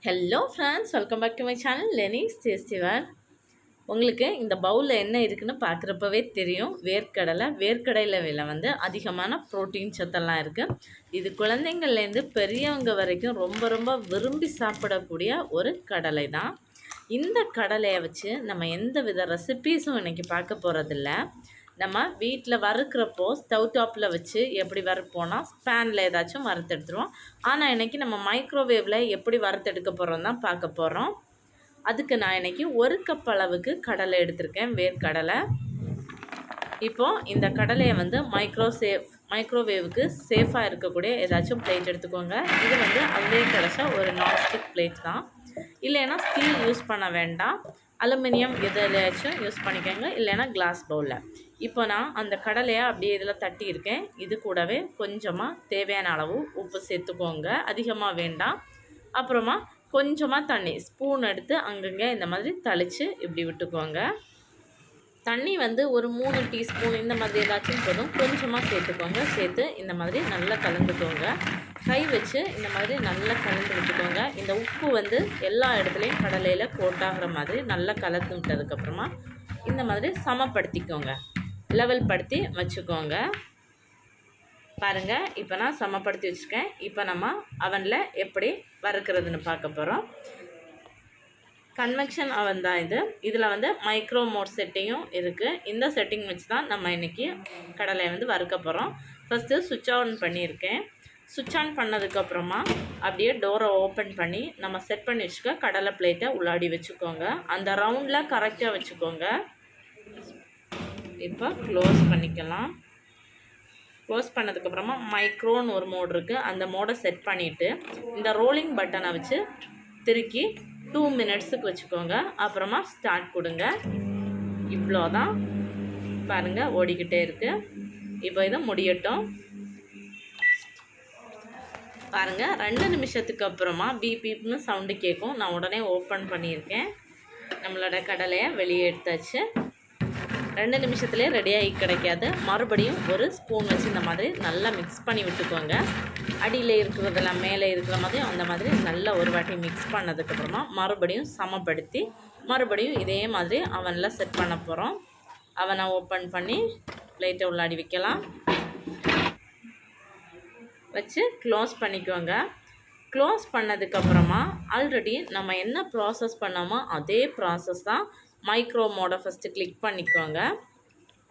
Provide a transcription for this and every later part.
Hello friends, welcome back to my channel லெனிஸ் டேஸ்டிவர். உங்களுக்கு இந்த பவுலில் என்ன இருக்குன்னு பார்க்குறப்பவே தெரியும். வேர்க்கடையில் விலை அதிகமான ப்ரோட்டீன் சத்தெல்லாம் இருக்குது. இது குழந்தைங்கள்லேருந்து பெரியவங்க வரைக்கும் ரொம்ப ரொம்ப விரும்பி சாப்பிடக்கூடிய ஒரு கடலை தான். இந்த கடலையை வச்சு நம்ம எந்த வித ரெசிபீஸும் இன்றைக்கி பார்க்க போகிறதில்ல. நம்ம வீட்டில் வறுக்கிறப்போ ஸ்டவ் டாப்பில் வச்சு எப்படி வறுப்போன்னா பேனில் ஏதாச்சும் வறுத்தெடுத்துருவோம். ஆனால் இன்றைக்கி நம்ம மைக்ரோவேவில் எப்படி வறுத்தெடுக்க போகிறோம் தான் பார்க்க போகிறோம். அதுக்கு நான் இன்றைக்கி 1 கப் அளவுக்கு கடலை எடுத்திருக்கேன், வேர்க்கடலை. இப்போது இந்த கடலையை மைக்ரோவேவுக்கு சேஃபாக இருக்கக்கூடிய ஏதாச்சும் பிளேட் எடுத்துக்கோங்க. இது அதிலே கிடச்ச ஒரு நான்ஸ்டிக் பிளேட் தான். இல்லைன்னா ஸ்டீல் யூஸ் பண்ண வேண்டாம், அலுமினியம் எதுலையாச்சும் யூஸ் பண்ணிக்கோங்க, இல்லைன்னா கிளாஸ் பவுலில். இப்போ நான் அந்த கடலையை அப்படியே இதில் தட்டியிருக்கேன். இது கூடவே கொஞ்சமாக தேவையான அளவு உப்பு சேர்த்துக்கோங்க, அதிகமாக வேண்டாம். அப்புறமா கொஞ்சமாக தண்ணி ஸ்பூன் எடுத்து அங்கங்கே இந்த மாதிரி தளித்து இப்படி விட்டுக்கோங்க. தண்ணி ஒரு 3 டீஸ்பூன் இந்த மாதிரி ஏதாச்சும் போதும், கொஞ்சமாக சேர்த்துக்கோங்க. சேர்த்து இந்த மாதிரி நல்லா கலந்துக்கோங்க. கை வச்சு இந்த மாதிரி நல்லா கலந்து விட்டுக்கோங்க. இந்த உப்பு எல்லா இடத்துலையும் கடலையில் கோட்டாகிற மாதிரி நல்லா கலந்து விட்டதுக்கப்புறமா இந்த மாதிரி சமப்படுத்திக்கோங்க, லெவல் படுத்தி வச்சுக்கோங்க. பாருங்கள், இப்போ நான் சமப்படுத்தி வச்சுருக்கேன். இப்போ நம்ம அவனில் எப்படி வறுக்கிறதுன்னு பார்க்க போகிறோம். கன்வெக்ஷன் அவன் தான் இது. இதில் மைக்ரோ மோட் செட்டிங்கும் இருக்குது. இந்த செட்டிங் வச்சு தான் நம்ம இன்றைக்கி கடலை வறுக்க போகிறோம். ஃபஸ்ட்டு சுவிட்ச் ஆன் பண்ணியிருக்கேன். சுவிட்ச் ஆன் பண்ணதுக்கப்புறமா அப்படியே டோரை ஓப்பன் பண்ணி நம்ம செட் பண்ணி வச்சுக்க கடலை பிளேட்டை உள்ளாடி வச்சுக்கோங்க. அந்த ரவுண்டில் கரெக்டாக வச்சுக்கோங்க. இப்போ க்ளோஸ் பண்ணிக்கலாம். க்ளோஸ் பண்ணதுக்கப்புறமா மைக்ரோன்னு ஒரு மோட் இருக்குது, அந்த மோடை செட் பண்ணிவிட்டு இந்த ரோலிங் பட்டனை வச்சு திருக்கி 2 மினிட்ஸுக்கு வச்சுக்கோங்க. அப்புறமா ஸ்டார்ட் கொடுங்க. இவ்வளோதான். பாருங்கள், ஓடிக்கிட்டே இருக்குது. இப்போ இதை முடியட்டும். பாருங்கள், 2 நிமிஷத்துக்கு அப்புறமா பீப்னு சவுண்டு கேட்கும். நான் உடனே ஓப்பன் பண்ணியிருக்கேன். நம்மளோட கடலையை வெளியே எடுத்தாச்சு. 2 நிமிஷத்துலேயே ரெடியாகி கிடைக்காது. மறுபடியும் ஒரு ஸ்பூன் வச்சு இந்த மாதிரி நல்லா மிக்ஸ் பண்ணி விட்டுக்கோங்க. அடியில் இருக்கிறதெல்லாம் மேலே இருக்கிற மாதிரி அந்த மாதிரி நல்லா ஒரு வாட்டி மிக்ஸ் பண்ணதுக்கப்புறமா மறுபடியும் சமப்படுத்தி மறுபடியும் இதே மாதிரி அவனில் செட் பண்ண போகிறோம். அவனை ஓப்பன் பண்ணி பிளேட்டை உள்ளாடி வைக்கலாம். வச்சு க்ளோஸ் பண்ணிக்கோங்க. க்ளோஸ் பண்ணதுக்கப்புறமா ஆல்ரெடி நம்ம என்ன ப்ராசஸ் பண்ணோமோ அதே ப்ராசஸ் தான். மைக்ரோ மோடை ஃபஸ்ட்டு கிளிக் பண்ணிக்கோங்க.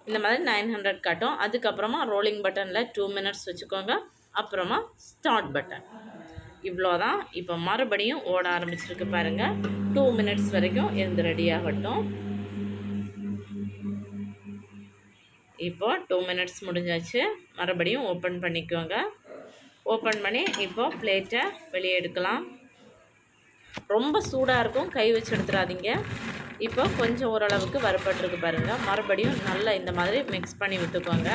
இந்த மாதிரி 900 காட்டும். அதுக்கப்புறமா ரோலிங் பட்டனில் 2 மினிட்ஸ் வச்சுக்கோங்க. அப்புறமா ஸ்டார்ட் பட்டன். இவ்வளோதான். இப்போ மறுபடியும் ஓட ஆரம்பிச்சிருக்கு பாருங்கள். 2 மினிட்ஸ் வரைக்கும் இருந்து ரெடி ஆகட்டும். இப்போ 2 மினிட்ஸ் முடிஞ்சாச்சு. மறுபடியும் ஓப்பன் பண்ணிக்கோங்க. ஓப்பன் பண்ணி இப்போ பிளேட்டை வெளியே எடுக்கலாம். ரொம்ப சூடாக இருக்கும், கை வச்சு எடுத்துடாதீங்க. இப்போ கொஞ்சம் ஓரளவுக்கு வறுபட்டுருக்கு பாருங்கள். மறுபடியும் நல்லா இந்த மாதிரி மிக்ஸ் பண்ணி விட்டுக்கோங்க.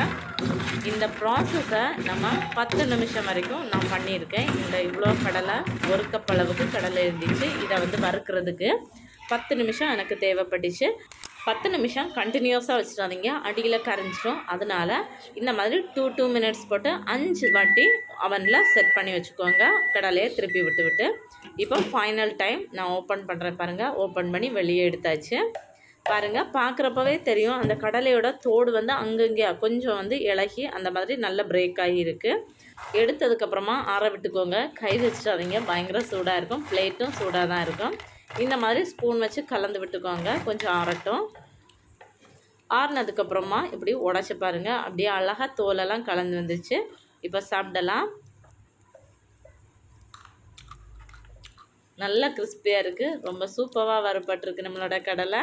இந்த ப்ராசஸை நம்ம 10 நிமிஷம் வரைக்கும் நான் பண்ணியிருக்கேன். இந்த இவ்வளோ கடலை 1 கப் அளவுக்கு கடலை இருந்துச்சு. இதை வறுக்கிறதுக்கு 10 நிமிஷம் எனக்கு தேவைப்பட்டுச்சு. 10 நிமிஷம் கண்டினியூஸாக வச்சுட்டாதீங்க, அடியில் கரைஞ்சிடும். அதனால் இந்த மாதிரி 2 மினிட்ஸ் போட்டு 5 வாட்டி அவனில் செட் பண்ணி வச்சுக்கோங்க. கடலையை திருப்பி விட்டு இப்போ ஃபைனல் டைம் நான் ஓப்பன் பண்ணுறேன் பாருங்கள். ஓப்பன் பண்ணி வெளியே எடுத்தாச்சு. பாருங்கள், பார்க்குறப்பவே தெரியும் அந்த கடலையோட தோடு அங்கங்கே கொஞ்சம் இலகி அந்த மாதிரி நல்ல பிரேக் ஆகியிருக்கு. எடுத்ததுக்கப்புறமா ஆற விட்டுக்கோங்க. கை வச்சுட்டாதீங்க, பயங்கர சூடாக இருக்கும். பிளேட்டும் சூடாக தான் இருக்கும். இந்த மாதிரி ஸ்பூன் வச்சு கலந்து விட்டுக்கோங்க. கொஞ்சம் ஆறட்டும். ஆறினதுக்கப்புறமா இப்படி உடச்சி பாருங்கள். அப்படியே அழகாக தோலெல்லாம் கலந்து வந்துருச்சு. இப்போ சாப்பிடலாம். நல்லா கிறிஸ்பியாக இருக்குது. ரொம்ப சூப்பராக வறுபட்டிருக்கு நம்மளோட கடலை.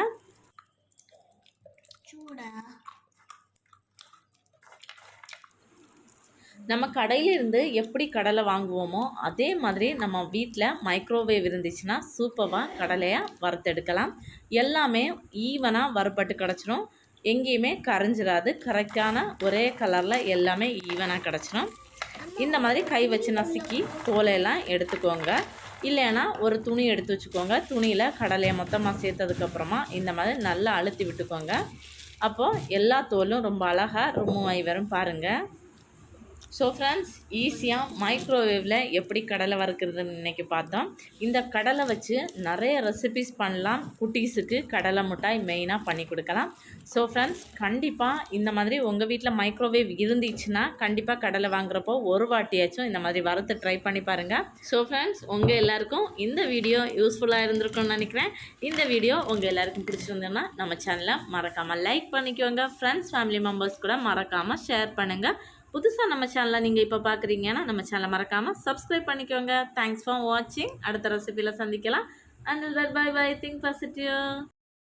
நம்ம கடையிலிருந்து எப்படி கடலை வாங்குவோமோ அதே மாதிரி நம்ம வீட்டில் மைக்ரோவேவ் இருந்துச்சுன்னா சூப்பராக கடலையை வறுத்தெடுக்கலாம். எல்லாமே ஈவனாக வறுபட்டு கிடச்சிரும், எங்கேயுமே கரைஞ்சிடாது. கரெக்டான ஒரே கலரில் எல்லாமே ஈவனாக கிடச்சிரும். இந்த மாதிரி கை வச்சு நசுக்கி தோலையெல்லாம் எடுத்துக்கோங்க. இல்லைன்னா ஒரு துணி எடுத்து வச்சுக்கோங்க. துணியில் கடலையை மொத்தமாக சேர்த்ததுக்கப்புறமா இந்த மாதிரி நல்லா அழுத்தி விட்டுக்கோங்க. அப்போது எல்லா தோலும் ரொம்ப அழகாக ரிமூவ் ஆகி வரும் பாருங்கள். ஸோ ஃப்ரெண்ட்ஸ், ஈஸியாக மைக்ரோவேவில் எப்படி கடலை வறுக்கிறதுன்னு இன்றைக்கி பார்த்தோம். இந்த கடலை வச்சு நிறைய ரெசிபிஸ் பண்ணலாம். குட்டீஸுக்கு கடலை மிட்டாய் மெயினாக பண்ணி கொடுக்கலாம். ஸோ ஃப்ரெண்ட்ஸ், கண்டிப்பாக இந்த மாதிரி உங்கள் வீட்டில் மைக்ரோவேவ் இருந்துச்சுன்னா கண்டிப்பாக கடலை வாங்குறப்போ ஒரு வாட்டியாச்சும் இந்த மாதிரி வறுத்து ட்ரை பண்ணி பாருங்கள். ஸோ ஃப்ரெண்ட்ஸ், உங்கள் எல்லாருக்கும் இந்த வீடியோ யூஸ்ஃபுல்லாக இருந்திருக்கும்னு நினைக்கிறேன். இந்த வீடியோ உங்கள் எல்லாருக்கும் பிடிச்சிருந்ததுன்னா நம்ம சேனலை மறக்காமல் லைக் பண்ணிக்கோங்க. ஃப்ரெண்ட்ஸ், ஃபேமிலி மெம்பர்ஸ் கூட மறக்காமல் ஷேர் பண்ணுங்கள். புதுசாக நம்ம சேனலை நீங்கள் இப்போ பார்க்குறீங்கன்னா நம்ம சேனலை மறக்காமல் சப்ஸ்கிரைப் பண்ணிக்கோங்க. தேங்க்ஸ் ஃபார் வாட்சிங். அடுத்த ரெசிபியில் சந்திக்கலாம். And that bye bye. Think positive.